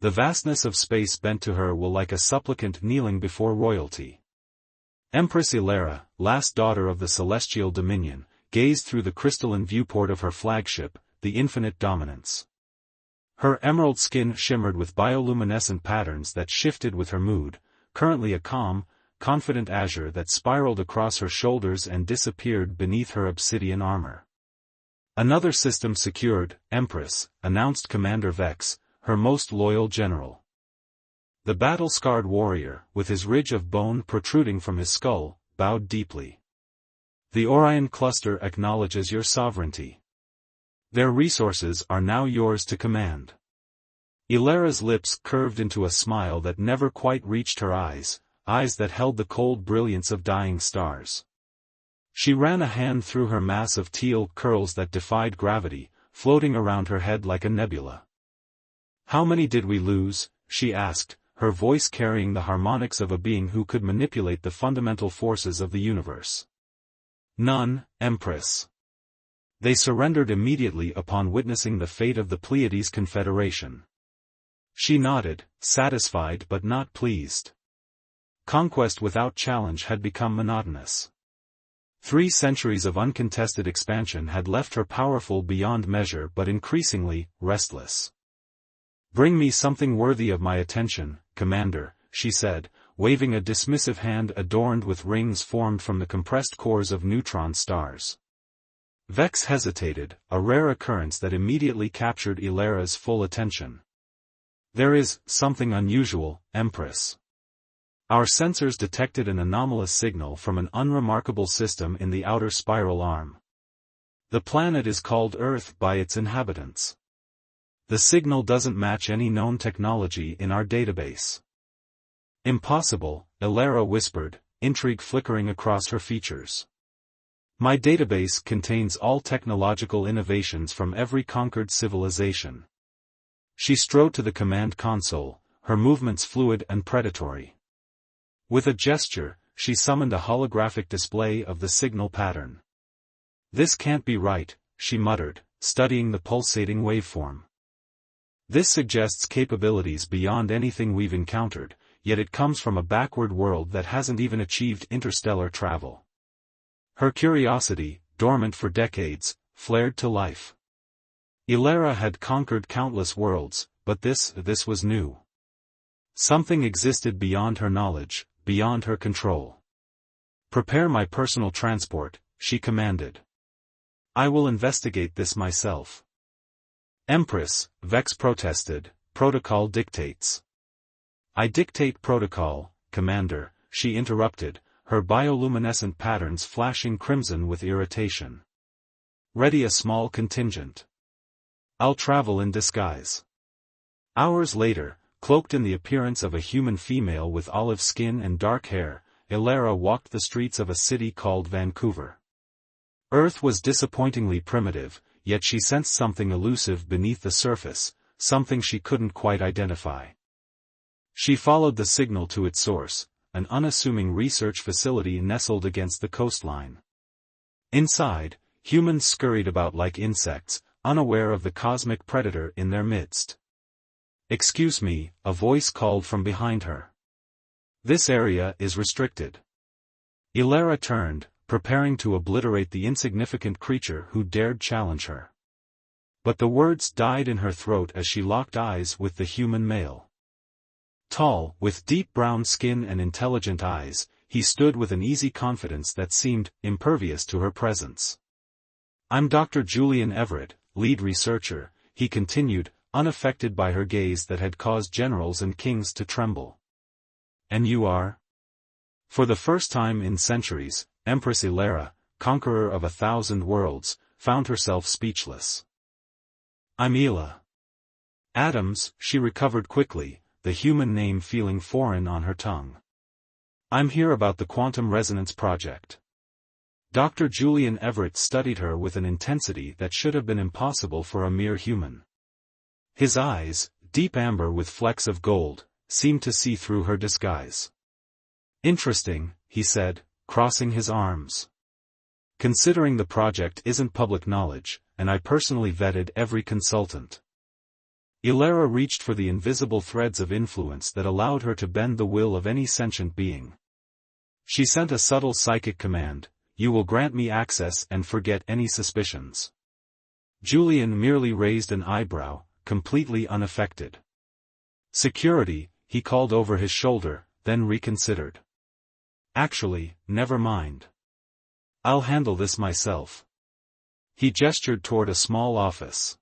The vastness of space bent to her will like a supplicant kneeling before royalty. Empress Ilara, last daughter of the celestial dominion, gazed through the crystalline viewport of her flagship, the Infinite Dominance. Her emerald skin shimmered with bioluminescent patterns that shifted with her mood, currently a calm, confident azure that spiraled across her shoulders and disappeared beneath her obsidian armor. Another system secured, Empress, announced Commander Vex, her most loyal general. The battle-scarred warrior, with his ridge of bone protruding from his skull, bowed deeply. The Orion cluster acknowledges your sovereignty. Their resources are now yours to command. Ilara's lips curved into a smile that never quite reached her eyes that held the cold brilliance of dying stars. She ran a hand through her mass of teal curls that defied gravity, floating around her head like a nebula. "How many did we lose?" she asked, her voice carrying the harmonics of a being who could manipulate the fundamental forces of the universe. "None, Empress. They surrendered immediately upon witnessing the fate of the Pleiades Confederation." She nodded, satisfied but not pleased. Conquest without challenge had become monotonous. 3 centuries of uncontested expansion had left her powerful beyond measure but increasingly restless. "Bring me something worthy of my attention, Commander," she said, waving a dismissive hand adorned with rings formed from the compressed cores of neutron stars. Vex hesitated, a rare occurrence that immediately captured Ilara's full attention. "There is something unusual, Empress. Our sensors detected an anomalous signal from an unremarkable system in the outer spiral arm. The planet is called Earth by its inhabitants. The signal doesn't match any known technology in our database." "Impossible," Ilara whispered, intrigue flickering across her features. "My database contains all technological innovations from every conquered civilization." She strode to the command console, her movements fluid and predatory. With a gesture, she summoned a holographic display of the signal pattern. "This can't be right," she muttered, studying the pulsating waveform. "This suggests capabilities beyond anything we've encountered, yet it comes from a backward world that hasn't even achieved interstellar travel." Her curiosity, dormant for decades, flared to life. Ilara had conquered countless worlds, but this was new. Something existed beyond her knowledge, beyond her control. "Prepare my personal transport," she commanded. "I will investigate this myself." "Empress," Vex protested, "protocol dictates." "I dictate protocol, Commander," she interrupted, her bioluminescent patterns flashing crimson with irritation. "Ready a small contingent. I'll travel in disguise." Hours later, cloaked in the appearance of a human female with olive skin and dark hair, Ilara walked the streets of a city called Vancouver. Earth was disappointingly primitive, yet she sensed something elusive beneath the surface, something she couldn't quite identify. She followed the signal to its source, an unassuming research facility nestled against the coastline. Inside, humans scurried about like insects, unaware of the cosmic predator in their midst. "Excuse me," a voice called from behind her. "This area is restricted." Ilara turned, preparing to obliterate the insignificant creature who dared challenge her. But the words died in her throat as she locked eyes with the human male. Tall, with deep brown skin and intelligent eyes, he stood with an easy confidence that seemed impervious to her presence. "I'm Dr. Julian Everett, lead researcher," he continued, unaffected by her gaze that had caused generals and kings to tremble. "And you are?" For the first time in centuries, Empress Ilara, conqueror of 1,000 worlds, found herself speechless. "I'm Ela." Adams, she recovered quickly, the human name feeling foreign on her tongue. "I'm here about the quantum resonance project." Dr. Julian Everett studied her with an intensity that should have been impossible for a mere human. His eyes, deep amber with flecks of gold, seemed to see through her disguise. "Interesting," he said, crossing his arms. "Considering the project isn't public knowledge, and I personally vetted every consultant." Ilara reached for the invisible threads of influence that allowed her to bend the will of any sentient being. She sent a subtle psychic command: "You will grant me access and forget any suspicions." Julian merely raised an eyebrow, completely unaffected. "Security," he called over his shoulder, then reconsidered. "Actually, never mind. I'll handle this myself." He gestured toward a small office.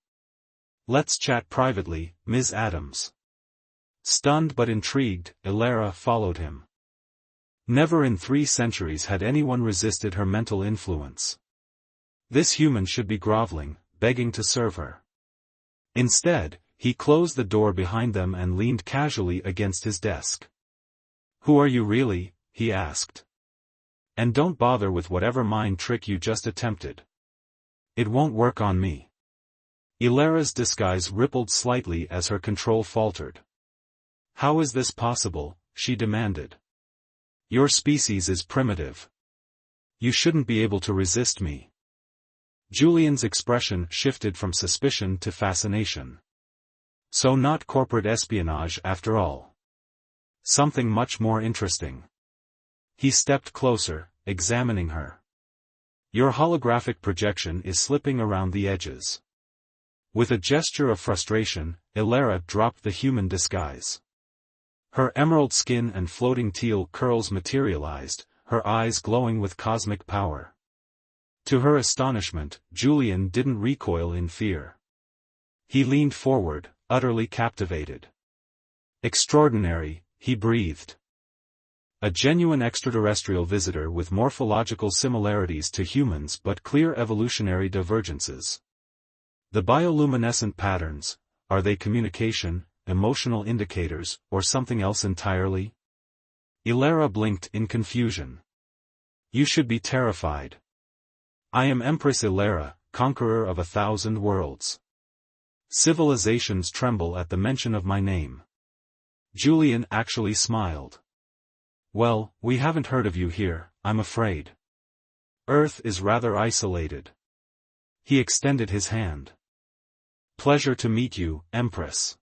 "Let's chat privately, Ms. Adams." Stunned but intrigued, Ilara followed him. Never in 3 centuries had anyone resisted her mental influence. This human should be groveling, begging to serve her. Instead, he closed the door behind them and leaned casually against his desk. "Who are you really?" he asked. "And don't bother with whatever mind trick you just attempted. It won't work on me." Ilara's disguise rippled slightly as her control faltered. "How is this possible?" she demanded. "Your species is primitive. You shouldn't be able to resist me." Julian's expression shifted from suspicion to fascination. So not corporate espionage after all. Something much more interesting. He stepped closer, examining her. "Your holographic projection is slipping around the edges." With a gesture of frustration, Ilara dropped the human disguise. Her emerald skin and floating teal curls materialized, her eyes glowing with cosmic power. To her astonishment, Julian didn't recoil in fear. He leaned forward, utterly captivated. "Extraordinary," he breathed. "A genuine extraterrestrial visitor with morphological similarities to humans but clear evolutionary divergences. The bioluminescent patterns, are they communication, emotional indicators, or something else entirely?" Ilara blinked in confusion. "You should be terrified. I am Empress Ilara, conqueror of 1,000 worlds. Civilizations tremble at the mention of my name." Julian actually smiled. "Well, we haven't heard of you here, I'm afraid. Earth is rather isolated." He extended his hand. "Pleasure to meet you, Empress.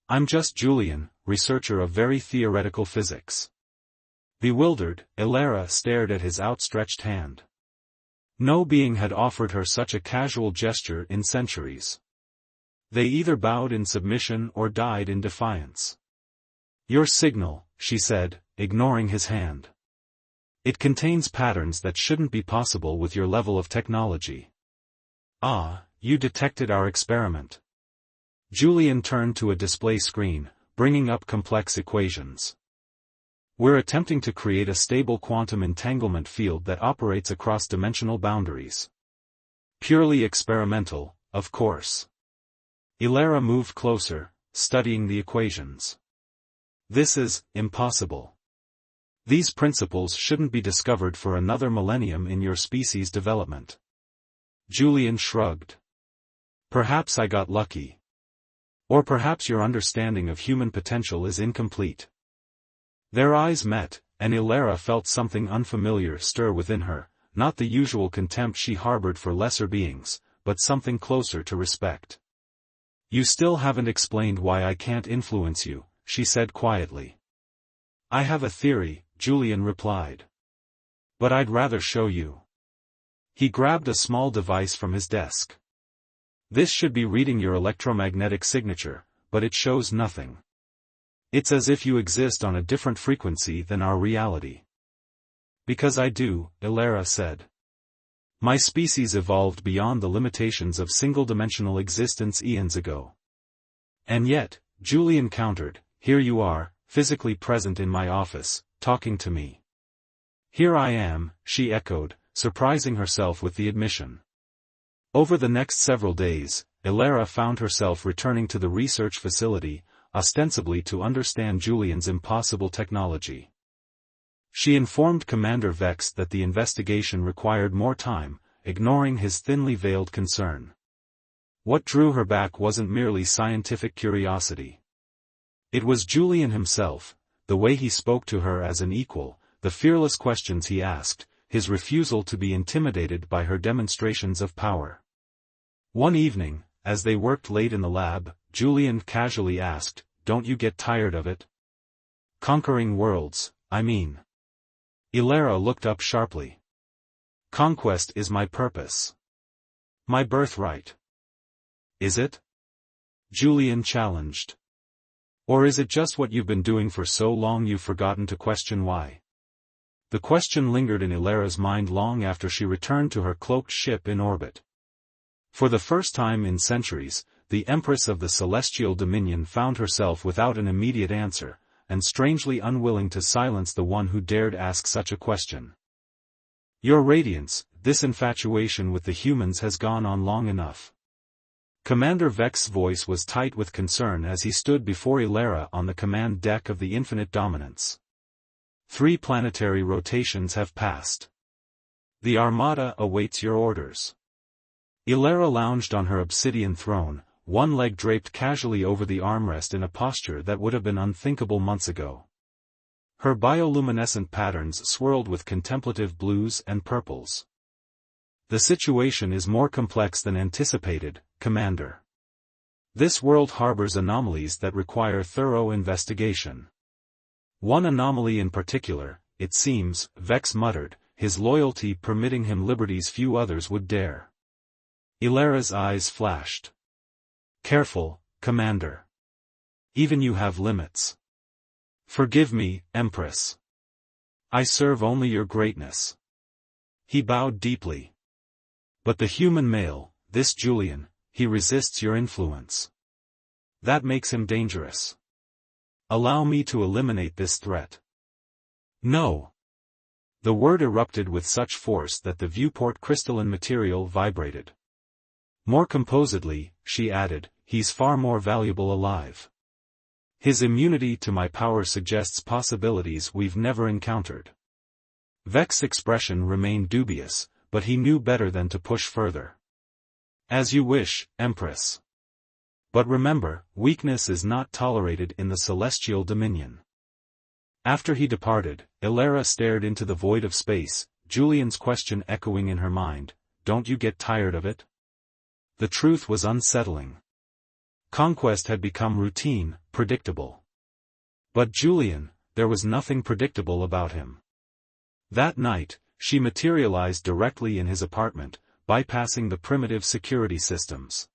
I'm just Julian, researcher of very theoretical physics." Bewildered, Ilara stared at his outstretched hand. No being had offered her such a casual gesture in centuries. They either bowed in submission or died in defiance. "Your signal," she said, ignoring his hand. "It contains patterns that shouldn't be possible with your level of technology." "Ah, you detected our experiment." Julian turned to a display screen, bringing up complex equations. "We're attempting to create a stable quantum entanglement field that operates across dimensional boundaries. Purely experimental, of course." Ilara moved closer, studying the equations. "This is impossible. These principles shouldn't be discovered for another millennium in your species' development." Julian shrugged. "Perhaps I got lucky. Or perhaps your understanding of human potential is incomplete." Their eyes met, and Ilara felt something unfamiliar stir within her, not the usual contempt she harbored for lesser beings, but something closer to respect. "You still haven't explained why I can't influence you," she said quietly. "I have a theory," Julian replied. "But I'd rather show you." He grabbed a small device from his desk. "This should be reading your electromagnetic signature, but it shows nothing. It's as if you exist on a different frequency than our reality." "Because I do," Ilara said. "My species evolved beyond the limitations of single-dimensional existence eons ago." "And yet," Julian countered, "here you are, physically present in my office, talking to me." "Here I am," she echoed, surprising herself with the admission. Over the next several days, Ilara found herself returning to the research facility, ostensibly to understand Julian's impossible technology. She informed Commander Vex that the investigation required more time, ignoring his thinly veiled concern. What drew her back wasn't merely scientific curiosity. It was Julian himself, the way he spoke to her as an equal, the fearless questions he asked, his refusal to be intimidated by her demonstrations of power. One evening, as they worked late in the lab, Julian casually asked, "Don't you get tired of it?" "Conquering worlds, I mean." Ilara looked up sharply. "Conquest is my purpose. My birthright." "Is it?" Julian challenged. "Or is it just what you've been doing for so long you've forgotten to question why?" The question lingered in Ilara's mind long after she returned to her cloaked ship in orbit. For the first time in centuries, the Empress of the Celestial Dominion found herself without an immediate answer, and strangely unwilling to silence the one who dared ask such a question. "Your Radiance, this infatuation with the humans has gone on long enough." Commander Vex's voice was tight with concern as he stood before Ilara on the command deck of the Infinite Dominance. 3 planetary rotations have passed. The Armada awaits your orders." Ilara lounged on her obsidian throne, one leg draped casually over the armrest in a posture that would have been unthinkable months ago. Her bioluminescent patterns swirled with contemplative blues and purples. "The situation is more complex than anticipated, Commander. This world harbors anomalies that require thorough investigation." "One anomaly in particular, it seems," Vex muttered, his loyalty permitting him liberties few others would dare. Ilara's eyes flashed. "Careful, Commander. Even you have limits." "Forgive me, Empress. I serve only your greatness." He bowed deeply. "But the human male, this Julian, he resists your influence. That makes him dangerous. Allow me to eliminate this threat." "No." The word erupted with such force that the viewport crystalline material vibrated. More composedly, she added, "He's far more valuable alive. His immunity to my power suggests possibilities we've never encountered." Vex's expression remained dubious, but he knew better than to push further. "As you wish, Empress. But remember, weakness is not tolerated in the Celestial Dominion." After he departed, Ilara stared into the void of space, Julian's question echoing in her mind, "Don't you get tired of it?" The truth was unsettling. Conquest had become routine, predictable. But Julian, there was nothing predictable about him. That night, she materialized directly in his apartment, bypassing the primitive security systems.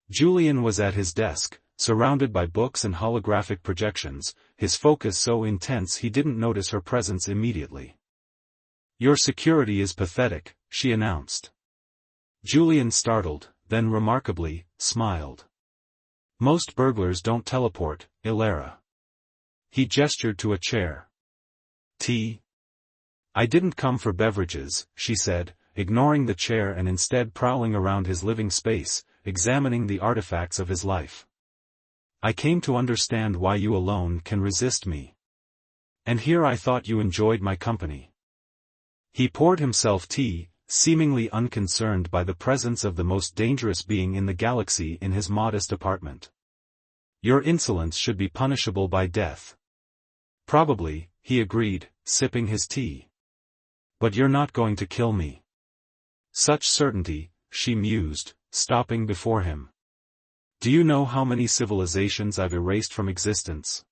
Julian was at his desk, surrounded by books and holographic projections, his focus so intense he didn't notice her presence immediately. "Your security is pathetic," she announced. Julian startled, then remarkably, smiled. "Most burglars don't teleport, Ilara." He gestured to a chair. "Tea?" "I didn't come for beverages," she said, ignoring the chair and instead prowling around his living space, examining the artifacts of his life. "I came to understand why you alone can resist me. And here I thought you enjoyed my company." He poured himself tea, seemingly unconcerned by the presence of the most dangerous being in the galaxy in his modest apartment. "Your insolence should be punishable by death." "Probably," he agreed, sipping his tea. "But you're not going to kill me." "Such certainty," she mused, stopping before him. "Do you know how many civilizations I've erased from existence?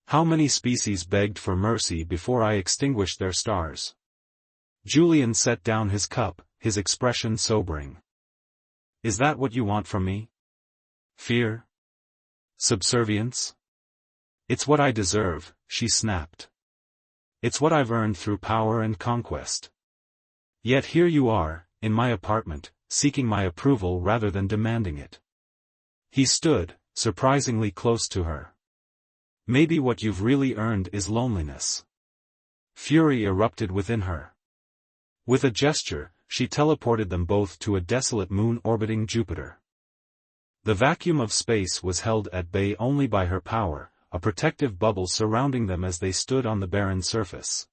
How many species begged for mercy before I extinguished their stars?" Julian set down his cup, his expression sobering. "Is that what you want from me? Fear? Subservience?" "It's what I deserve," she snapped. "It's what I've earned through power and conquest. Yet here you are, in my apartment, seeking my approval rather than demanding it." He stood, surprisingly close to her. "Maybe what you've really earned is loneliness." Fury erupted within her. With a gesture, she teleported them both to a desolate moon orbiting Jupiter. The vacuum of space was held at bay only by her power, a protective bubble surrounding them as they stood on the barren surface.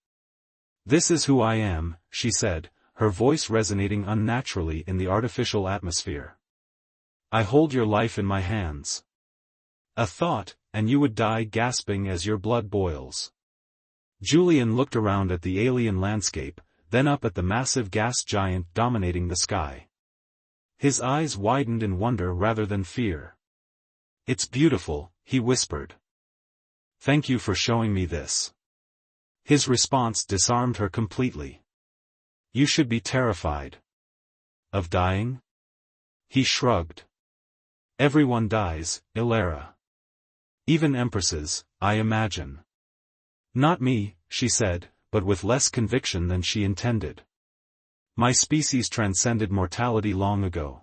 "This is who I am," she said, her voice resonating unnaturally in the artificial atmosphere. "I hold your life in my hands. A thought, and you would die gasping as your blood boils." Julian looked around at the alien landscape, then up at the massive gas giant dominating the sky. His eyes widened in wonder rather than fear. It's beautiful, he whispered. Thank you for showing me this. His response disarmed her completely. You should be terrified. Of dying? He shrugged. Everyone dies, Ilara. Even empresses, I imagine. Not me, she said, but with less conviction than she intended. My species transcended mortality long ago.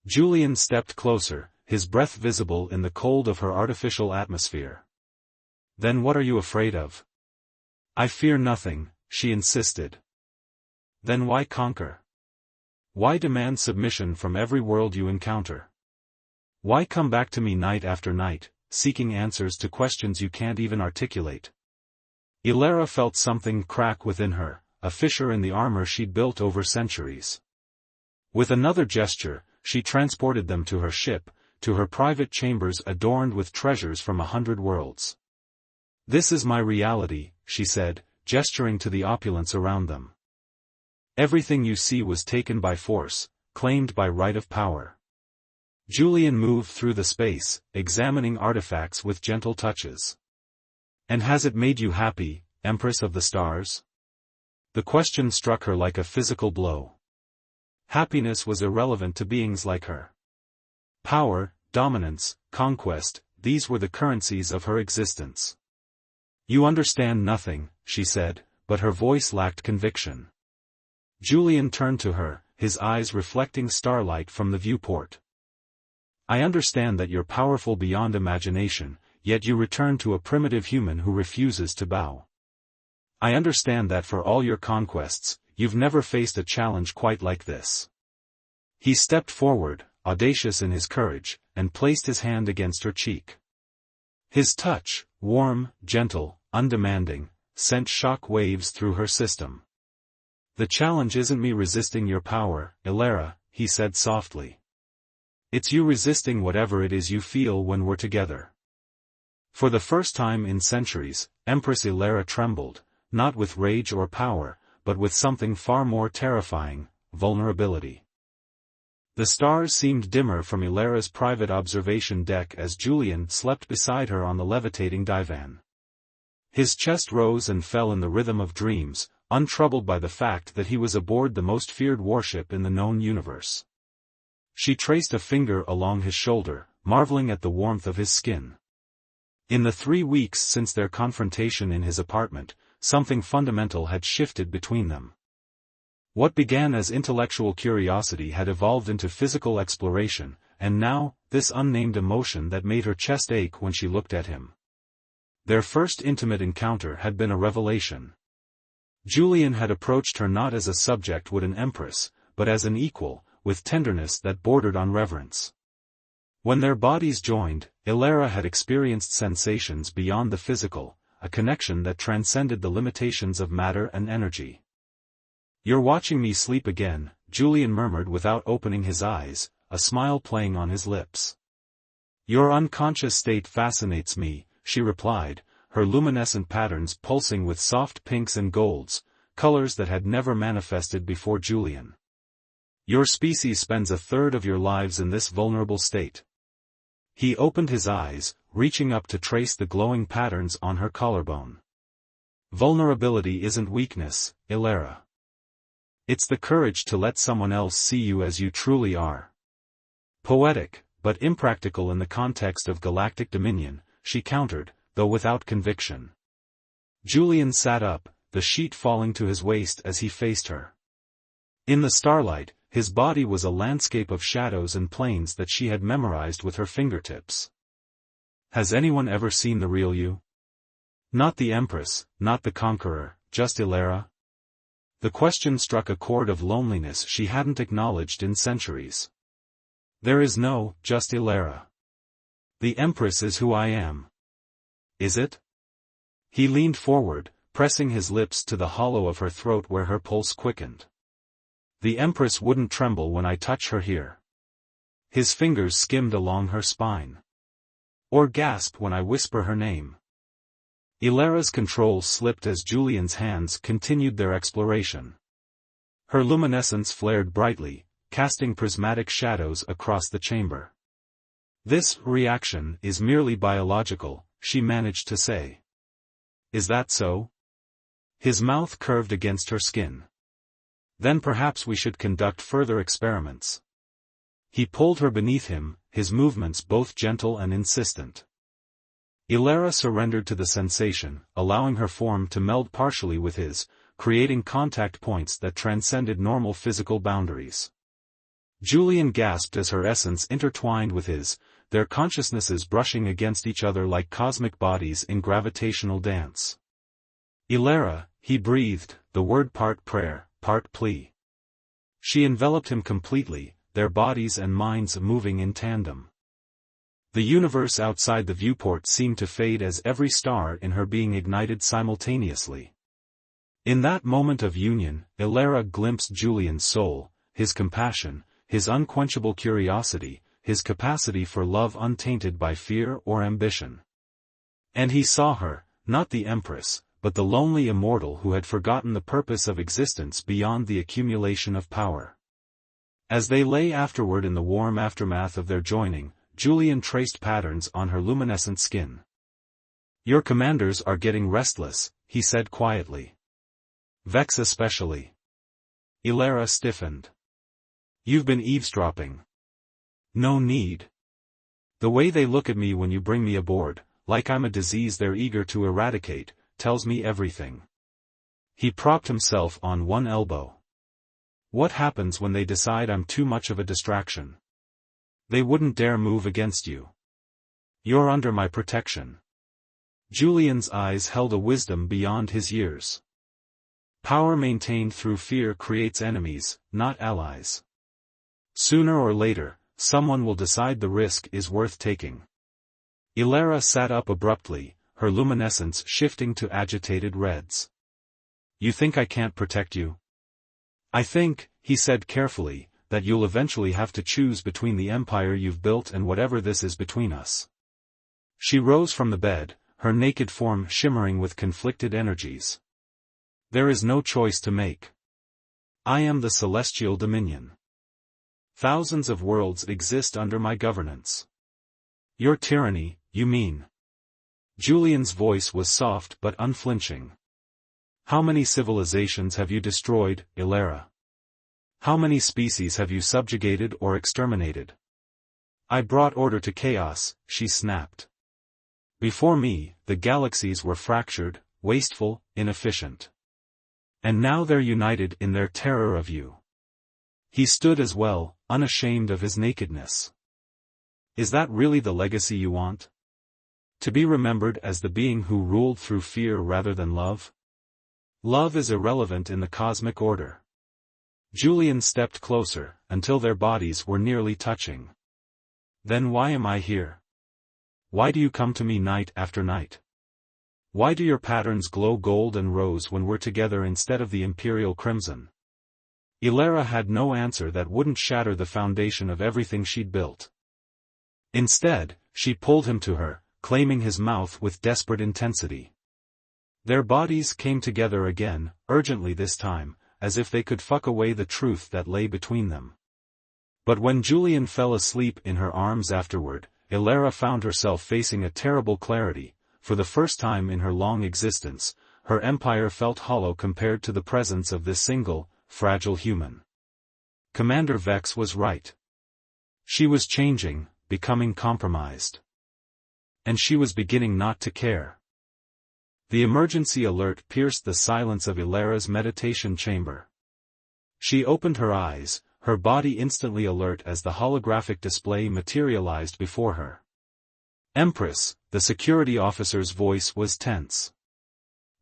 Julian stepped closer, his breath visible in the cold of her artificial atmosphere. Then what are you afraid of? I fear nothing, she insisted. Then why conquer? Why demand submission from every world you encounter? Why come back to me night after night, seeking answers to questions you can't even articulate? Ilara felt something crack within her, a fissure in the armor she'd built over centuries. With another gesture, she transported them to her ship, to her private chambers adorned with treasures from 100 worlds. This is my reality, she said, gesturing to the opulence around them. Everything you see was taken by force, claimed by right of power. Julian moved through the space, examining artifacts with gentle touches. And has it made you happy, Empress of the Stars? The question struck her like a physical blow. Happiness was irrelevant to beings like her. Power, dominance, conquest, these were the currencies of her existence. You understand nothing, she said, but her voice lacked conviction. Julian turned to her, his eyes reflecting starlight from the viewport. I understand that you're powerful beyond imagination, yet you return to a primitive human who refuses to bow. I understand that for all your conquests, you've never faced a challenge quite like this. He stepped forward, audacious in his courage, and placed his hand against her cheek. His touch, warm, gentle, undemanding, sent shock waves through her system. The challenge isn't me resisting your power, Ilara, he said softly. It's you resisting whatever it is you feel when we're together. For the first time in centuries, Empress Ilara trembled, not with rage or power, but with something far more terrifying, vulnerability. The stars seemed dimmer from Ilara's private observation deck as Julian slept beside her on the levitating divan. His chest rose and fell in the rhythm of dreams, untroubled by the fact that he was aboard the most feared warship in the known universe. She traced a finger along his shoulder, marveling at the warmth of his skin. In the 3 weeks since their confrontation in his apartment, something fundamental had shifted between them. What began as intellectual curiosity had evolved into physical exploration, and now, this unnamed emotion that made her chest ache when she looked at him. Their first intimate encounter had been a revelation. Julian had approached her not as a subject would an empress, but as an equal, with tenderness that bordered on reverence. When their bodies joined, Ilara had experienced sensations beyond the physical, a connection that transcended the limitations of matter and energy. You're watching me sleep again, Julian murmured without opening his eyes, a smile playing on his lips. Your unconscious state fascinates me, she replied, her luminescent patterns pulsing with soft pinks and golds, colors that had never manifested before Julian. Your species spends a third of your lives in this vulnerable state. He opened his eyes, reaching up to trace the glowing patterns on her collarbone. Vulnerability isn't weakness, Ilara. It's the courage to let someone else see you as you truly are. Poetic, but impractical in the context of galactic dominion, she countered, though without conviction. Julian sat up, the sheet falling to his waist as he faced her. In the starlight, his body was a landscape of shadows and planes that she had memorized with her fingertips. Has anyone ever seen the real you? Not the Empress, not the Conqueror, just Ilara? The question struck a chord of loneliness she hadn't acknowledged in centuries. There is no, just Ilara. The Empress is who I am. Is it? He leaned forward, pressing his lips to the hollow of her throat where her pulse quickened. The Empress wouldn't tremble when I touch her here. His fingers skimmed along her spine. Or gasp when I whisper her name. Ilara's control slipped as Julian's hands continued their exploration. Her luminescence flared brightly, casting prismatic shadows across the chamber. This reaction is merely biological, she managed to say. Is that so? His mouth curved against her skin. Then perhaps we should conduct further experiments. He pulled her beneath him, his movements both gentle and insistent. Ilara surrendered to the sensation, allowing her form to meld partially with his, creating contact points that transcended normal physical boundaries. Julian gasped as her essence intertwined with his, their consciousnesses brushing against each other like cosmic bodies in gravitational dance. Ilara, he breathed, the word part prayer, part plea. She enveloped him completely, their bodies and minds moving in tandem. The universe outside the viewport seemed to fade as every star in her being ignited simultaneously. In that moment of union, Ilara glimpsed Julian's soul, his compassion, his unquenchable curiosity, his capacity for love untainted by fear or ambition. And he saw her, not the Empress, but the lonely immortal who had forgotten the purpose of existence beyond the accumulation of power. As they lay afterward in the warm aftermath of their joining, Julian traced patterns on her luminescent skin. Your commanders are getting restless, he said quietly. Vex especially. Ilara stiffened. You've been eavesdropping. No need. The way they look at me when you bring me aboard, like I'm a disease they're eager to eradicate, tells me everything. He propped himself on one elbow. What happens when they decide I'm too much of a distraction? They wouldn't dare move against you. You're under my protection. Julian's eyes held a wisdom beyond his years. Power maintained through fear creates enemies, not allies. Sooner or later, someone will decide the risk is worth taking. Ilara sat up abruptly, her luminescence shifting to agitated reds. You think I can't protect you? I think, he said carefully, that you'll eventually have to choose between the empire you've built and whatever this is between us. She rose from the bed, her naked form shimmering with conflicted energies. There is no choice to make. I am the celestial dominion. Thousands of worlds exist under my governance. Your tyranny, you mean? Julian's voice was soft but unflinching. How many civilizations have you destroyed, Ilara? How many species have you subjugated or exterminated? I brought order to chaos, she snapped. Before me, the galaxies were fractured, wasteful, inefficient. And now they're united in their terror of you. He stood as well, unashamed of his nakedness. Is that really the legacy you want? To be remembered as the being who ruled through fear rather than love? Love is irrelevant in the cosmic order. Julian stepped closer, until their bodies were nearly touching. Then why am I here? Why do you come to me night after night? Why do your patterns glow gold and rose when we're together instead of the imperial crimson? Ilara had no answer that wouldn't shatter the foundation of everything she'd built. Instead, she pulled him to her, claiming his mouth with desperate intensity. Their bodies came together again, urgently this time, as if they could fuck away the truth that lay between them. But when Julian fell asleep in her arms afterward, Ilara found herself facing a terrible clarity. For the first time in her long existence, her empire felt hollow compared to the presence of this single, fragile human. Commander Vex was right. She was changing, becoming compromised. And she was beginning not to care. The emergency alert pierced the silence of Ilara's meditation chamber. She opened her eyes, her body instantly alert as the holographic display materialized before her. Empress, the security officer's voice was tense.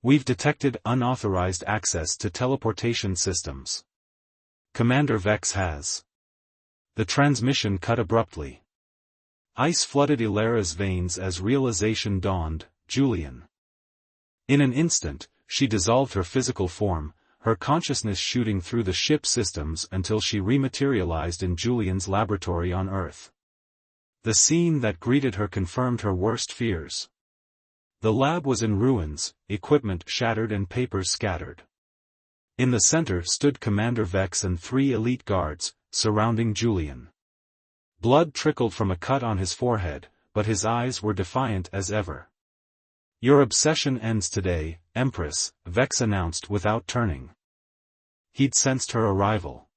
We've detected unauthorized access to teleportation systems. Commander Vex has. The transmission cut abruptly. Ice flooded Ilara's veins as realization dawned, Julian. In an instant, she dissolved her physical form, her consciousness shooting through the ship systems until she rematerialized in Julian's laboratory on Earth. The scene that greeted her confirmed her worst fears. The lab was in ruins, equipment shattered and papers scattered. In the center stood Commander Vex and 3 elite guards, surrounding Julian. Blood trickled from a cut on his forehead, but his eyes were defiant as ever. "Your obsession ends today, Empress," Vex announced without turning. He'd sensed her arrival.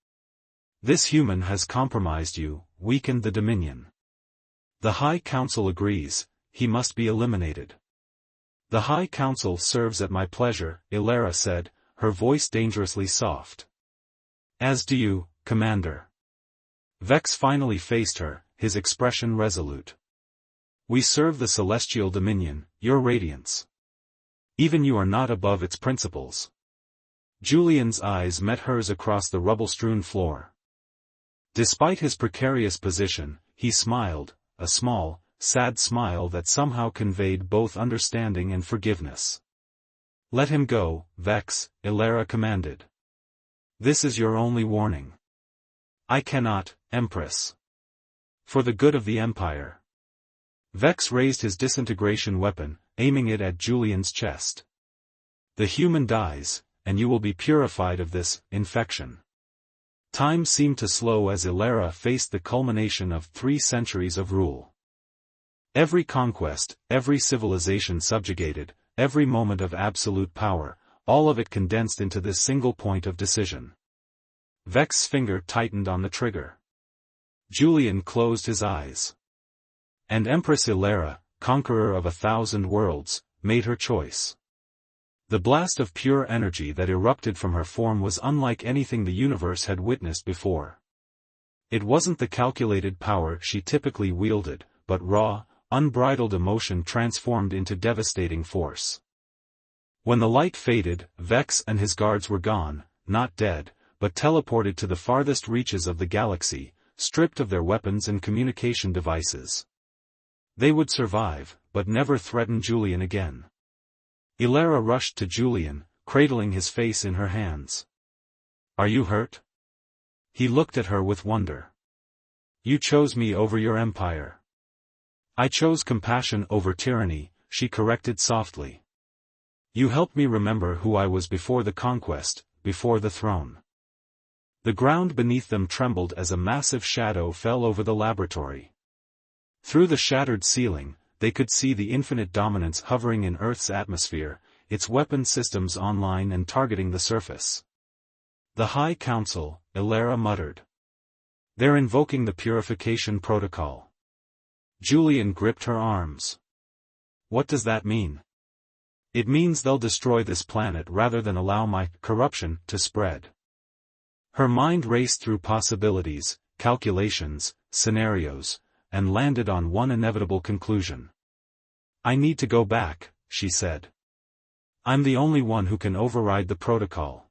"This human has compromised you, weakened the Dominion. The High Council agrees, he must be eliminated." "The High Council serves at my pleasure," Illyra said, her voice dangerously soft. "As do you, Commander." Vex finally faced her, his expression resolute. "We serve the Celestial Dominion, your radiance. Even you are not above its principles." Julian's eyes met hers across the rubble-strewn floor. Despite his precarious position, he smiled, a small, sad smile that somehow conveyed both understanding and forgiveness. "Let him go, Vex," Illyra commanded. "This is your only warning." "I cannot, Empress. For the good of the Empire." Vex raised his disintegration weapon, aiming it at Julian's chest. "The human dies, and you will be purified of this infection." Time seemed to slow as Illyra faced the culmination of 3 centuries of rule. Every conquest, every civilization subjugated, every moment of absolute power, all of it condensed into this single point of decision. Vex's finger tightened on the trigger. Julian closed his eyes. And Empress Illyra, conqueror of 1,000 worlds, made her choice. The blast of pure energy that erupted from her form was unlike anything the universe had witnessed before. It wasn't the calculated power she typically wielded, but raw, unbridled emotion transformed into devastating force. When the light faded, Vex and his guards were gone, not dead, but teleported to the farthest reaches of the galaxy, stripped of their weapons and communication devices. They would survive, but never threaten Julian again. Illyra rushed to Julian, cradling his face in her hands. "Are you hurt?" He looked at her with wonder. "You chose me over your empire." "I chose compassion over tyranny," she corrected softly. "You helped me remember who I was before the conquest, before the throne." The ground beneath them trembled as a massive shadow fell over the laboratory. Through the shattered ceiling, they could see the infinite dominance hovering in Earth's atmosphere, its weapon systems online and targeting the surface. "The High Council," Illyra muttered. "They're invoking the purification protocol." Julian gripped her arms. "What does that mean?" "It means they'll destroy this planet rather than allow my corruption to spread." Her mind raced through possibilities, calculations, scenarios, and landed on one inevitable conclusion. "I need to go back," she said. "I'm the only one who can override the protocol."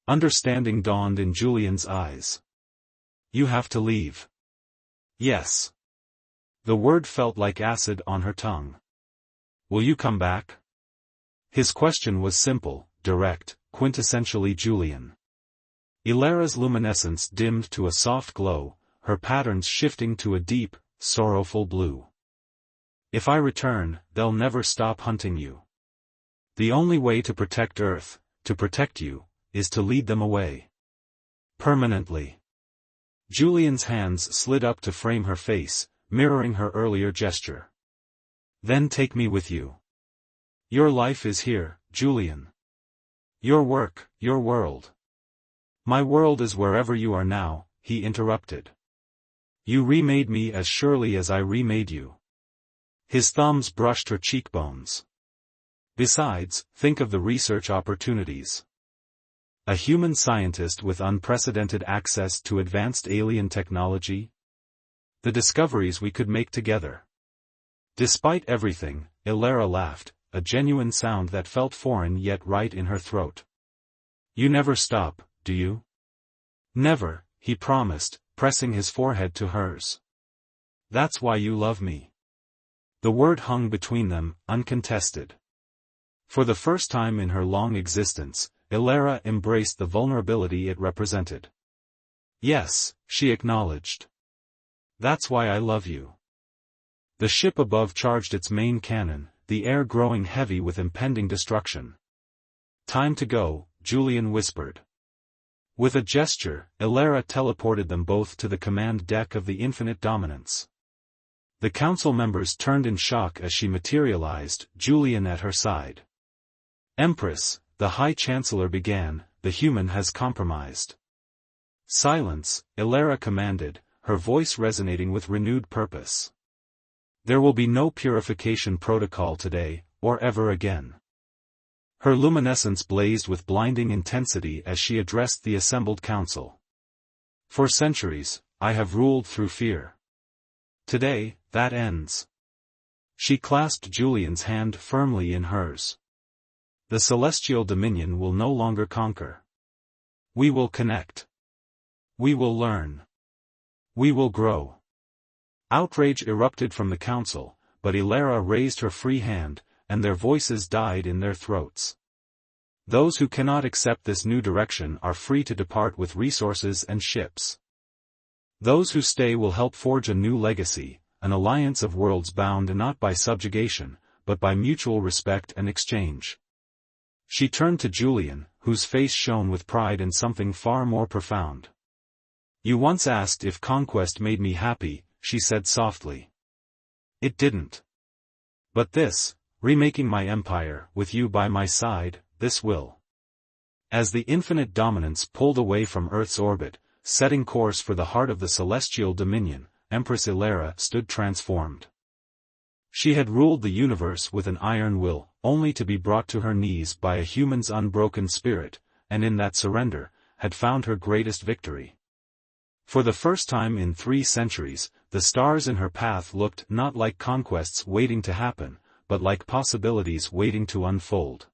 Understanding dawned in Julian's eyes. "You have to leave." "Yes." The word felt like acid on her tongue. "Will you come back?" His question was simple, direct, quintessentially Julian. Illyra's luminescence dimmed to a soft glow, her patterns shifting to a deep, sorrowful blue. "If I return, they'll never stop hunting you. The only way to protect Earth, to protect you, is to lead them away. Permanently." Julian's hands slid up to frame her face, mirroring her earlier gesture. "Then take me with you. Your life is here, Julian. Your work, your world." "My world is wherever you are now," he interrupted. "You remade me as surely as I remade you." His thumbs brushed her cheekbones. "Besides, think of the research opportunities. A human scientist with unprecedented access to advanced alien technology? The discoveries we could make together." Despite everything, Illyra laughed, a genuine sound that felt foreign yet right in her throat. "You never stop, do you?" "Never," he promised, pressing his forehead to hers. "That's why you love me." The word hung between them, uncontested. For the first time in her long existence, Illyra embraced the vulnerability it represented. "Yes," she acknowledged. "That's why I love you." The ship above charged its main cannon, the air growing heavy with impending destruction. "Time to go," Julian whispered. With a gesture, Ilera teleported them both to the command deck of the Infinite Dominance. The council members turned in shock as she materialized, Julian at her side. "Empress," the High Chancellor began, "the human has compromised." "Silence," Ilera commanded, her voice resonating with renewed purpose. "There will be no purification protocol today, or ever again." Her luminescence blazed with blinding intensity as she addressed the assembled council. "For centuries, I have ruled through fear. Today, that ends." She clasped Julian's hand firmly in hers. "The celestial dominion will no longer conquer. We will connect. We will learn. We will grow." Outrage erupted from the council, but Ilera raised her free hand, and their voices died in their throats. "Those who cannot accept this new direction are free to depart with resources and ships. Those who stay will help forge a new legacy, an alliance of worlds bound not by subjugation, but by mutual respect and exchange." She turned to Julian, whose face shone with pride and something far more profound. "You once asked if conquest made me happy," she said softly. "It didn't. But this, remaking my empire, with you by my side, this will." As the Infinite Dominance pulled away from Earth's orbit, setting course for the heart of the celestial dominion, Empress Ilera stood transformed. She had ruled the universe with an iron will, only to be brought to her knees by a human's unbroken spirit, and in that surrender, had found her greatest victory. For the first time in 3 centuries, the stars in her path looked not like conquests waiting to happen, but like possibilities waiting to unfold.